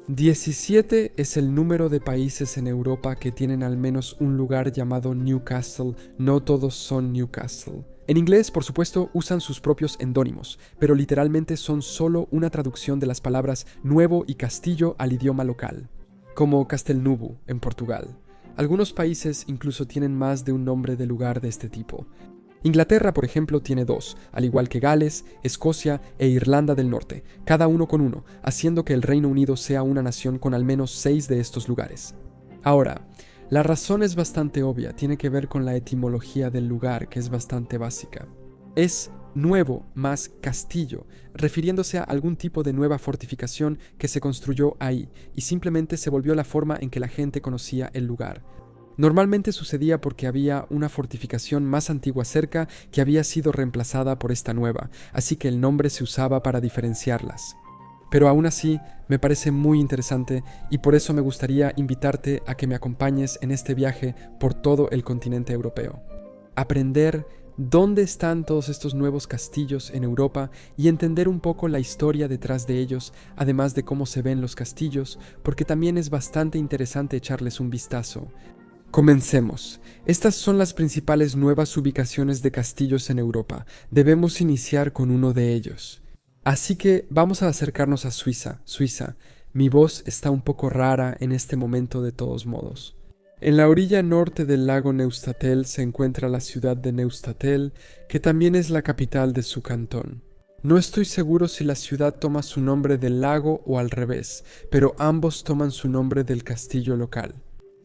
17 es el número de países en Europa que tienen al menos un lugar llamado Newcastle. No todos son Newcastle. En inglés, por supuesto, usan sus propios endónimos, pero literalmente son solo una traducción de las palabras nuevo y castillo al idioma local, como Castelnuovo en Portugal. Algunos países incluso tienen más de un nombre de lugar de este tipo. Inglaterra, por ejemplo, tiene dos, al igual que Gales, Escocia e Irlanda del Norte, cada uno con uno, haciendo que el Reino Unido sea una nación con al menos 6 de estos lugares. Ahora, la razón es bastante obvia, tiene que ver con la etimología del lugar, que es bastante básica. Es nuevo más castillo, refiriéndose a algún tipo de nueva fortificación que se construyó ahí, y simplemente se volvió la forma en que la gente conocía el lugar. Normalmente sucedía porque había una fortificación más antigua cerca que había sido reemplazada por esta nueva, así que el nombre se usaba para diferenciarlas. Pero aún así, me parece muy interesante y por eso me gustaría invitarte a que me acompañes en este viaje por todo el continente europeo. Aprender dónde están todos estos nuevos castillos en Europa y entender un poco la historia detrás de ellos, además de cómo se ven los castillos, porque también es bastante interesante echarles un vistazo. Comencemos. Estas son las principales nuevas ubicaciones de castillos en Europa. Debemos iniciar con uno de ellos. Así que vamos a acercarnos a Suiza. Mi voz está un poco rara en este momento de todos modos. En la orilla norte del lago Neustatel se encuentra la ciudad de Neustatel, que también es la capital de su cantón. No estoy seguro si la ciudad toma su nombre del lago o al revés, pero ambos toman su nombre del castillo local.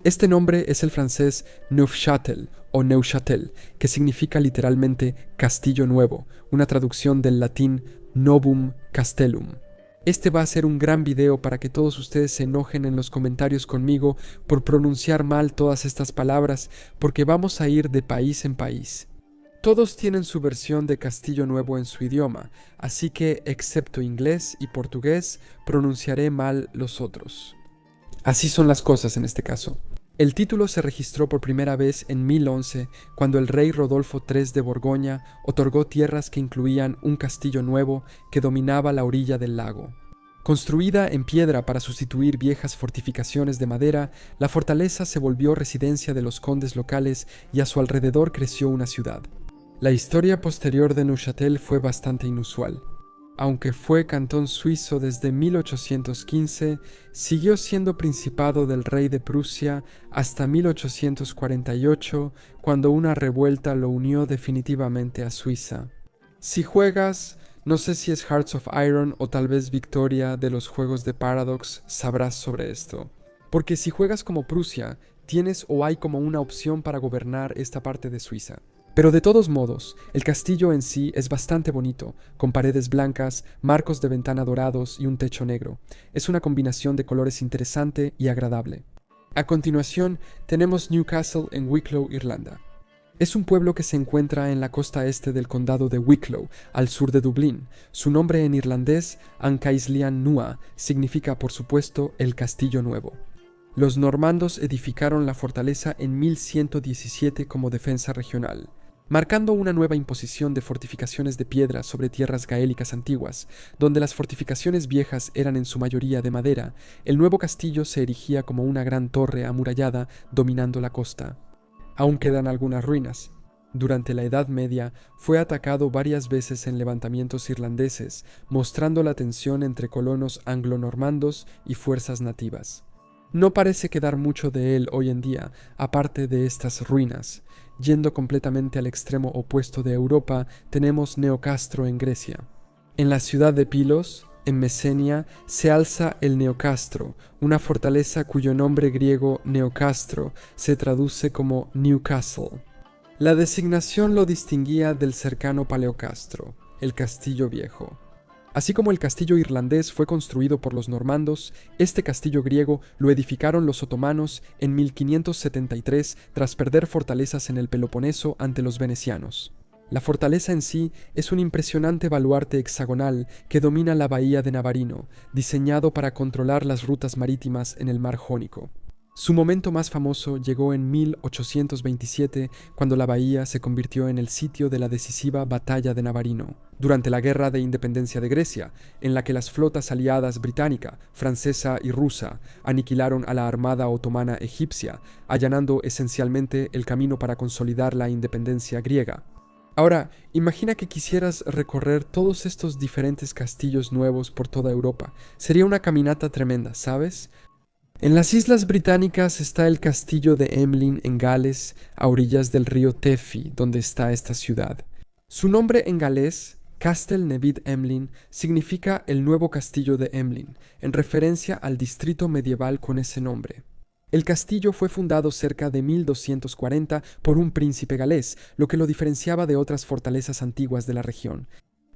Este nombre es el francés Neufchâtel o Neuchâtel, que significa literalmente castillo nuevo, una traducción del latín Novum Castellum. Este va a ser un gran video para que todos ustedes se enojen en los comentarios conmigo por pronunciar mal todas estas palabras, porque vamos a ir de país en país. Todos tienen su versión de castillo nuevo en su idioma, así que, excepto inglés y portugués, pronunciaré mal los otros. Así son las cosas en este caso. El título se registró por primera vez en 1011, cuando el rey Rodolfo III de Borgoña otorgó tierras que incluían un castillo nuevo que dominaba la orilla del lago. Construida en piedra para sustituir viejas fortificaciones de madera, la fortaleza se volvió residencia de los condes locales y a su alrededor creció una ciudad. La historia posterior de Neuchâtel fue bastante inusual. Aunque fue cantón suizo desde 1815, siguió siendo principado del rey de Prusia hasta 1848, cuando una revuelta lo unió definitivamente a Suiza. Si juegas, no sé si es Hearts of Iron o tal vez Victoria de los juegos de Paradox, sabrás sobre esto. Porque si juegas como Prusia, tienes o hay como una opción para gobernar esta parte de Suiza. Pero de todos modos, el castillo en sí es bastante bonito, con paredes blancas, marcos de ventana dorados y un techo negro. Es una combinación de colores interesante y agradable. A continuación, tenemos Newcastle en Wicklow, Irlanda. Es un pueblo que se encuentra en la costa este del condado de Wicklow, al sur de Dublín. Su nombre en irlandés, Ancaislian Nua, significa por supuesto el castillo nuevo. Los normandos edificaron la fortaleza en 1117 como defensa regional, marcando una nueva imposición de fortificaciones de piedra sobre tierras gaélicas antiguas, donde las fortificaciones viejas eran en su mayoría de madera. El nuevo castillo se erigía como una gran torre amurallada dominando la costa. Aún quedan algunas ruinas. Durante la Edad Media fue atacado varias veces en levantamientos irlandeses, mostrando la tensión entre colonos anglo-normandos y fuerzas nativas. No parece quedar mucho de él hoy en día, aparte de estas ruinas. Yendo completamente al extremo opuesto de Europa, tenemos Neocastro en Grecia. En la ciudad de Pilos, en Mesenia, se alza el Neocastro, una fortaleza cuyo nombre griego Neocastro se traduce como Newcastle. La designación lo distinguía del cercano Paleocastro, el Castillo Viejo. Así como el castillo irlandés fue construido por los normandos, este castillo griego lo edificaron los otomanos en 1573 tras perder fortalezas en el Peloponeso ante los venecianos. La fortaleza en sí es un impresionante baluarte hexagonal que domina la bahía de Navarino, diseñado para controlar las rutas marítimas en el mar Jónico. Su momento más famoso llegó en 1827, cuando la bahía se convirtió en el sitio de la decisiva Batalla de Navarino, durante la Guerra de Independencia de Grecia, en la que las flotas aliadas británica, francesa y rusa aniquilaron a la armada otomana egipcia, allanando esencialmente el camino para consolidar la independencia griega. Ahora, imagina que quisieras recorrer todos estos diferentes castillos nuevos por toda Europa. Sería una caminata tremenda, ¿sabes? En las Islas Británicas está el castillo de Emlyn en Gales, a orillas del río Tefi, donde está esta ciudad. Su nombre en galés, Castel Nevid Emlyn, significa el nuevo castillo de Emlyn, en referencia al distrito medieval con ese nombre. El castillo fue fundado cerca de 1240 por un príncipe galés, lo que lo diferenciaba de otras fortalezas antiguas de la región.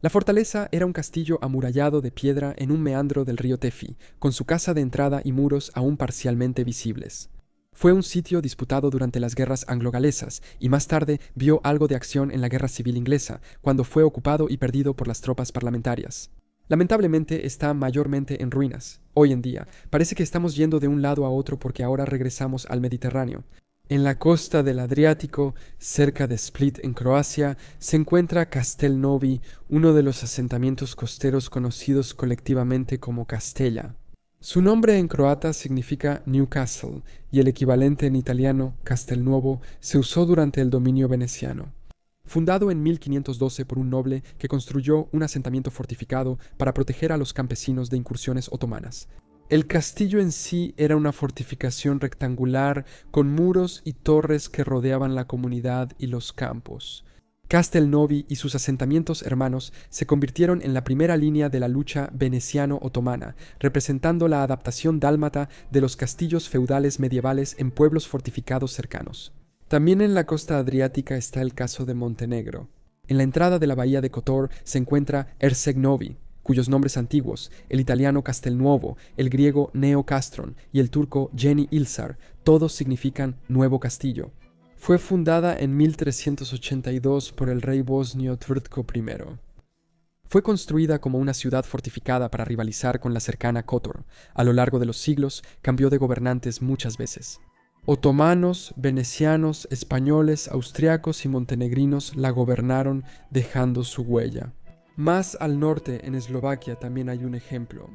La fortaleza era un castillo amurallado de piedra en un meandro del río Tefi, con su casa de entrada y muros aún parcialmente visibles. Fue un sitio disputado durante las guerras anglo-galesas y más tarde vio algo de acción en la Guerra Civil Inglesa, cuando fue ocupado y perdido por las tropas parlamentarias. Lamentablemente está mayormente en ruinas. Hoy en día, parece que estamos yendo de un lado a otro porque ahora regresamos al Mediterráneo. En la costa del Adriático, cerca de Split en Croacia, se encuentra Castel Novi, uno de los asentamientos costeros conocidos colectivamente como Castella. Su nombre en croata significa Newcastle y el equivalente en italiano, Castelnuovo, se usó durante el dominio veneciano. Fundado en 1512 por un noble que construyó un asentamiento fortificado para proteger a los campesinos de incursiones otomanas. El castillo en sí era una fortificación rectangular con muros y torres que rodeaban la comunidad y los campos. Castelnovi y sus asentamientos hermanos se convirtieron en la primera línea de la lucha veneciano-otomana, representando la adaptación dálmata de los castillos feudales medievales en pueblos fortificados cercanos. También en la costa adriática está el caso de Montenegro. En la entrada de la bahía de Kotor se encuentra Ersegnovi, cuyos nombres antiguos, el italiano Castelnuovo, el griego Neo Castron y el turco Yeni Ilsar, todos significan Nuevo Castillo. Fue fundada en 1382 por el rey bosnio Tvrtko I. Fue construida como una ciudad fortificada para rivalizar con la cercana Kotor. A lo largo de los siglos cambió de gobernantes muchas veces. Otomanos, venecianos, españoles, austriacos y montenegrinos la gobernaron dejando su huella. Más al norte, en Eslovaquia, también hay un ejemplo.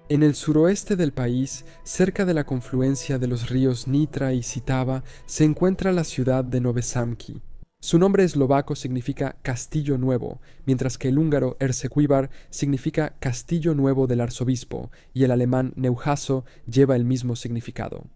En el suroeste del país, cerca de la confluencia de los ríos Nitra y Sitava, se encuentra la ciudad de Novi Samki. Su nombre eslovaco significa Castillo Nuevo, mientras que el húngaro Ercequíbar significa Castillo Nuevo del Arzobispo, y el alemán Neuhaso lleva el mismo significado.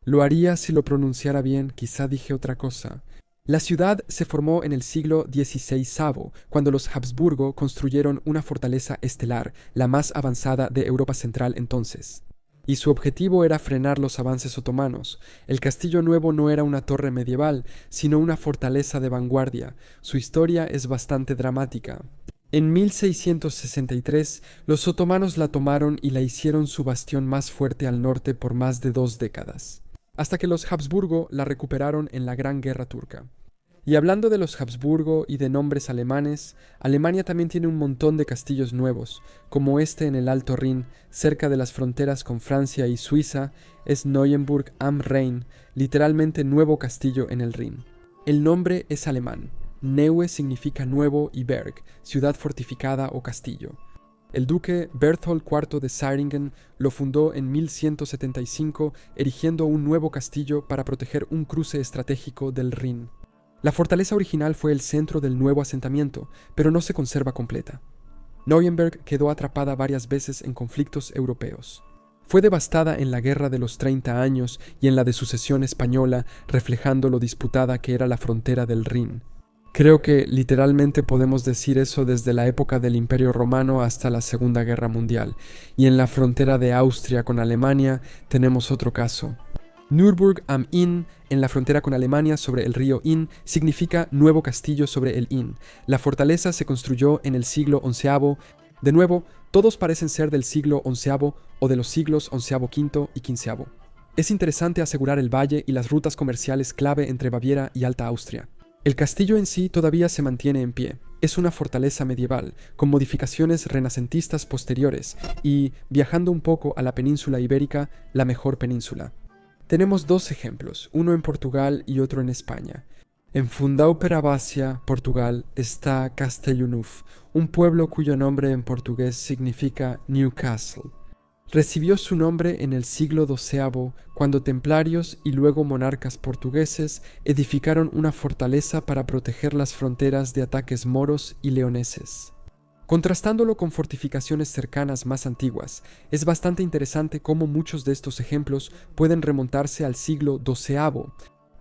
Lo haría si lo pronunciara bien, quizá dije otra cosa. La ciudad se formó en el siglo XVI, cuando los Habsburgo construyeron una fortaleza estelar, la más avanzada de Europa Central entonces. Y su objetivo era frenar los avances otomanos. El Castillo Nuevo no era una torre medieval, sino una fortaleza de vanguardia. Su historia es bastante dramática. En 1663, los otomanos la tomaron y la hicieron su bastión más fuerte al norte por más de 2 décadas, hasta que los Habsburgo la recuperaron en la Gran Guerra Turca. Y hablando de los Habsburgo y de nombres alemanes, Alemania también tiene un montón de castillos nuevos, como este en el Alto Rin, cerca de las fronteras con Francia y Suiza, es Neuenburg am Rhein, literalmente nuevo castillo en el Rin. El nombre es alemán. Neue significa nuevo y Berg, ciudad fortificada o castillo. El duque Berthold IV de Seiringen lo fundó en 1175, erigiendo un nuevo castillo para proteger un cruce estratégico del Rin. La fortaleza original fue el centro del nuevo asentamiento, pero no se conserva completa. Neuenberg quedó atrapada varias veces en conflictos europeos. Fue devastada en la Guerra de los 30 años y en la de sucesión española, reflejando lo disputada que era la frontera del Rin. Creo que literalmente podemos decir eso desde la época del Imperio Romano hasta la Segunda Guerra Mundial, y en la frontera de Austria con Alemania tenemos otro caso. Nürburg am Inn, en la frontera con Alemania sobre el río Inn, significa nuevo castillo sobre el Inn. La fortaleza se construyó en el siglo XI. De nuevo, todos parecen ser del siglo XI o de los siglos XI y XV. Es interesante asegurar el valle y las rutas comerciales clave entre Baviera y Alta Austria. El castillo en sí todavía se mantiene en pie. Es una fortaleza medieval, con modificaciones renacentistas posteriores y, viajando un poco a la península ibérica, la mejor península. Tenemos dos ejemplos, uno en Portugal y otro en España. En Fundão per Abbasia, Portugal, está Castellonuf, un pueblo cuyo nombre en portugués significa Newcastle. Recibió su nombre en el siglo XII, cuando templarios y luego monarcas portugueses edificaron una fortaleza para proteger las fronteras de ataques moros y leoneses. Contrastándolo con fortificaciones cercanas más antiguas, es bastante interesante cómo muchos de estos ejemplos pueden remontarse al siglo XII.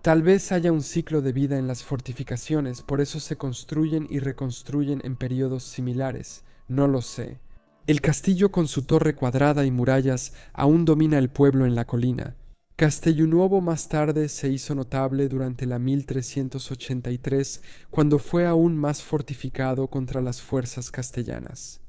Tal vez haya un ciclo de vida en las fortificaciones, por eso se construyen y reconstruyen en periodos similares. No lo sé. El castillo con su torre cuadrada y murallas aún domina el pueblo en la colina. Castellunuovo más tarde se hizo notable durante la 1383, cuando fue aún más fortificado contra las fuerzas castellanas.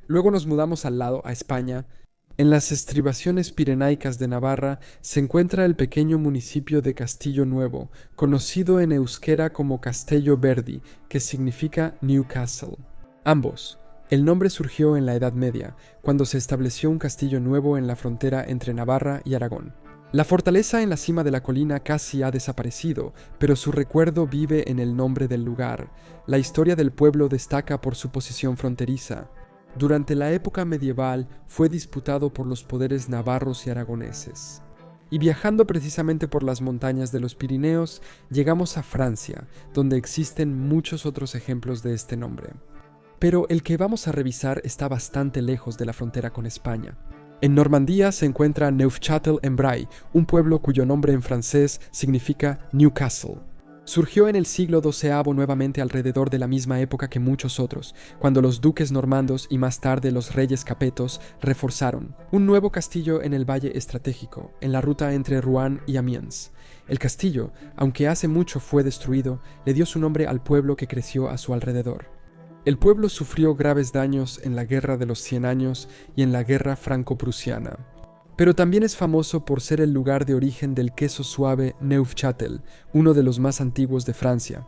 Luego nos mudamos al lado, a España. En las estribaciones pirenaicas de Navarra se encuentra el pequeño municipio de Castillo Nuevo, conocido en euskera como Castello Verdi, que significa Newcastle. Ambos. El nombre surgió en la Edad Media, cuando se estableció un castillo nuevo en la frontera entre Navarra y Aragón. La fortaleza en la cima de la colina casi ha desaparecido, pero su recuerdo vive en el nombre del lugar. La historia del pueblo destaca por su posición fronteriza. Durante la época medieval fue disputado por los poderes navarros y aragoneses. Y viajando precisamente por las montañas de los Pirineos, llegamos a Francia, donde existen muchos otros ejemplos de este nombre. Pero el que vamos a revisar está bastante lejos de la frontera con España. En Normandía se encuentra Neufchâtel-en-Bray, un pueblo cuyo nombre en francés significa Newcastle. Surgió en el siglo XII nuevamente alrededor de la misma época que muchos otros, cuando los duques normandos y más tarde los reyes capetos reforzaron un nuevo castillo en el valle estratégico, en la ruta entre Rouen y Amiens. El castillo, aunque hace mucho fue destruido, le dio su nombre al pueblo que creció a su alrededor. El pueblo sufrió graves daños en la Guerra de los 100 Años y en la Guerra Franco-Prusiana. Pero también es famoso por ser el lugar de origen del queso suave Neufchâtel, uno de los más antiguos de Francia.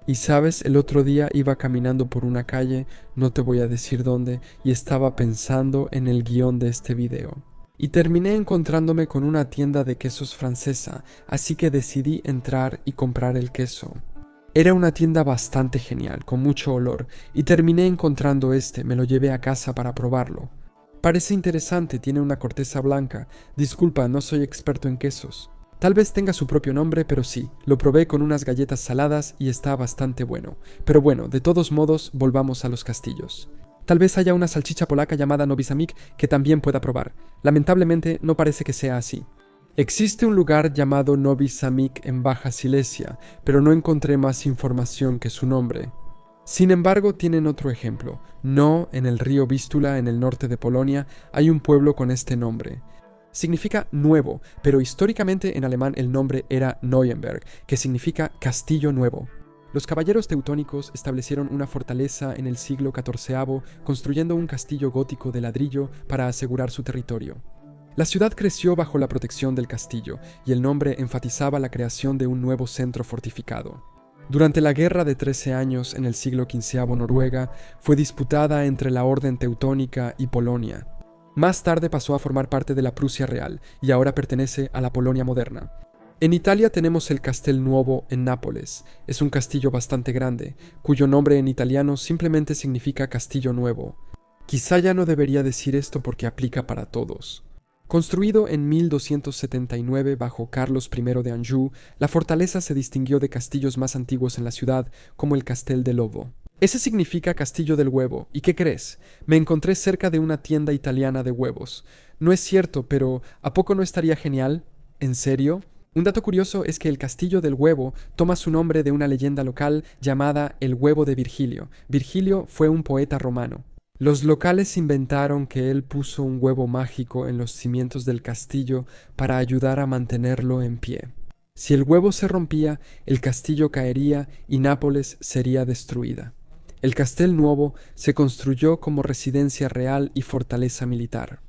Y sabes, el otro día iba caminando por una calle, no te voy a decir dónde, y estaba pensando en el guión de este video. Y terminé encontrándome con una tienda de quesos francesa, así que decidí entrar y comprar el queso. Era una tienda bastante genial, con mucho olor, y terminé encontrando me lo llevé a casa para probarlo. Parece interesante, tiene una corteza blanca. Disculpa, no soy experto en quesos. Tal vez tenga su propio nombre, pero sí, lo probé con unas galletas saladas y está bastante bueno. Pero bueno, de todos modos, volvamos a los castillos. Tal vez haya una salchicha polaca llamada Nowy Sącz que también pueda probar. Lamentablemente, no parece que sea así. Existe un lugar llamado Nowy Sącz en Baja Silesia, pero no encontré más información que su nombre. Sin embargo, tienen otro ejemplo. No, en el río Vístula, en el norte de Polonia, hay un pueblo con este nombre. Significa nuevo, pero históricamente en alemán el nombre era Neuenberg, que significa castillo nuevo. Los caballeros teutónicos establecieron una fortaleza en el siglo XIV, construyendo un castillo gótico de ladrillo para asegurar su territorio. La ciudad creció bajo la protección del castillo, y el nombre enfatizaba la creación de un nuevo centro fortificado. Durante la Guerra de 13 Años en el siglo XV Noruega fue disputada entre la Orden Teutónica y Polonia. Más tarde pasó a formar parte de la Prusia Real, y ahora pertenece a la Polonia moderna. En Italia tenemos el Castelnuovo en Nápoles. Es un castillo bastante grande, cuyo nombre en italiano simplemente significa castillo nuevo. Quizá ya no debería decir esto porque aplica para todos. Construido en 1279 bajo Carlos I de Anjou, la fortaleza se distinguió de castillos más antiguos en la ciudad, como el Castel de Lovo. Ese significa castillo del huevo, ¿y qué crees? Me encontré cerca de una tienda italiana de huevos. No es cierto, pero ¿a poco no estaría genial? ¿En serio? Un dato curioso es que el Castillo del Huevo toma su nombre de una leyenda local llamada el huevo de Virgilio. Virgilio fue un poeta romano. Los locales inventaron que él puso un huevo mágico en los cimientos del castillo para ayudar a mantenerlo en pie. Si el huevo se rompía, el castillo caería y Nápoles sería destruida. El Castel Nuovo se construyó como residencia real y fortaleza militar.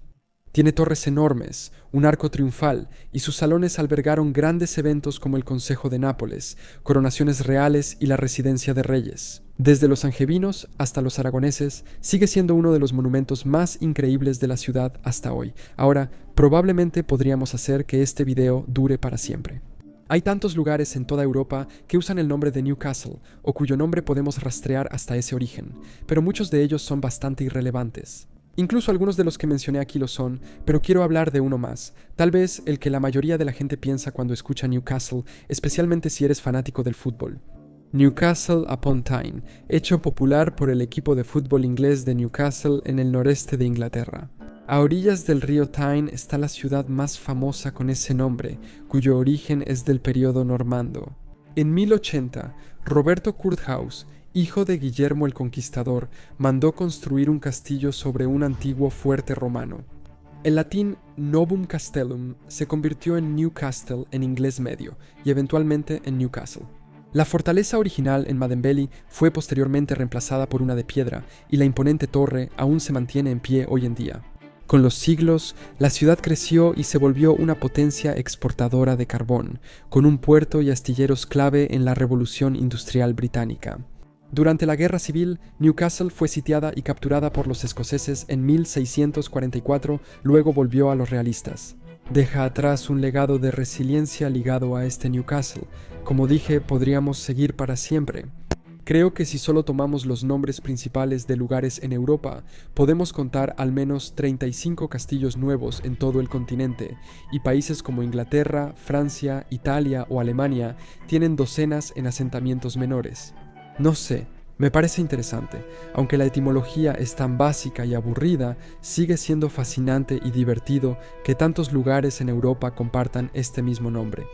Tiene torres enormes, un arco triunfal, y sus salones albergaron grandes eventos como el Consejo de Nápoles, coronaciones reales y la residencia de reyes. Desde los angevinos hasta los aragoneses, sigue siendo uno de los monumentos más increíbles de la ciudad hasta hoy. Ahora, probablemente podríamos hacer que este video dure para siempre. Hay tantos lugares en toda Europa que usan el nombre de Newcastle, o cuyo nombre podemos rastrear hasta ese origen, pero muchos de ellos son bastante irrelevantes. Incluso algunos de los que mencioné aquí lo son, pero quiero hablar de uno más, tal vez el que la mayoría de la gente piensa cuando escucha Newcastle, especialmente si eres fanático del fútbol. Newcastle upon Tyne, hecho popular por el equipo de fútbol inglés de Newcastle en el noreste de Inglaterra. A orillas del río Tyne está la ciudad más famosa con ese nombre, cuyo origen es del periodo normando. En 1080, Roberto Curthose, hijo de Guillermo el Conquistador, mandó construir un castillo sobre un antiguo fuerte romano. El latín Novum Castellum se convirtió en New Castle en inglés medio y eventualmente en Newcastle. La fortaleza original en Maddenbelly fue posteriormente reemplazada por una de piedra y la imponente torre aún se mantiene en pie hoy en día. Con los siglos, la ciudad creció y se volvió una potencia exportadora de carbón, con un puerto y astilleros clave en la Revolución Industrial Británica. Durante la Guerra Civil, Newcastle fue sitiada y capturada por los escoceses en 1644, luego volvió a los realistas. Deja atrás un legado de resiliencia ligado a este Newcastle. Como dije, podríamos seguir para siempre. Creo que si solo tomamos los nombres principales de lugares en Europa, podemos contar al menos 35 castillos nuevos en todo el continente, y países como Inglaterra, Francia, Italia o Alemania tienen docenas en asentamientos menores. No sé, me parece interesante, aunque la etimología es tan básica y aburrida, sigue siendo fascinante y divertido que tantos lugares en Europa compartan este mismo nombre.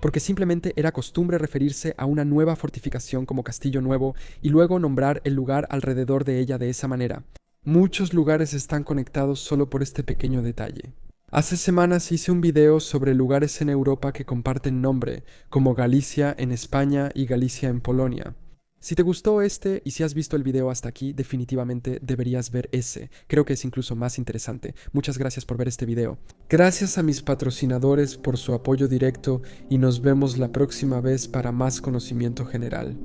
Porque simplemente era costumbre referirse a una nueva fortificación como Castillo Nuevo y luego nombrar el lugar alrededor de ella de esa manera. Muchos lugares están conectados solo por este pequeño detalle. Hace semanas hice un video sobre lugares en Europa que comparten nombre, como Galicia en España y Galicia en Polonia. Si te gustó este y si has visto el video hasta aquí, definitivamente deberías ver ese. Creo que es incluso más interesante. Muchas gracias por ver este video. Gracias a mis patrocinadores por su apoyo directo y nos vemos la próxima vez para más conocimiento general.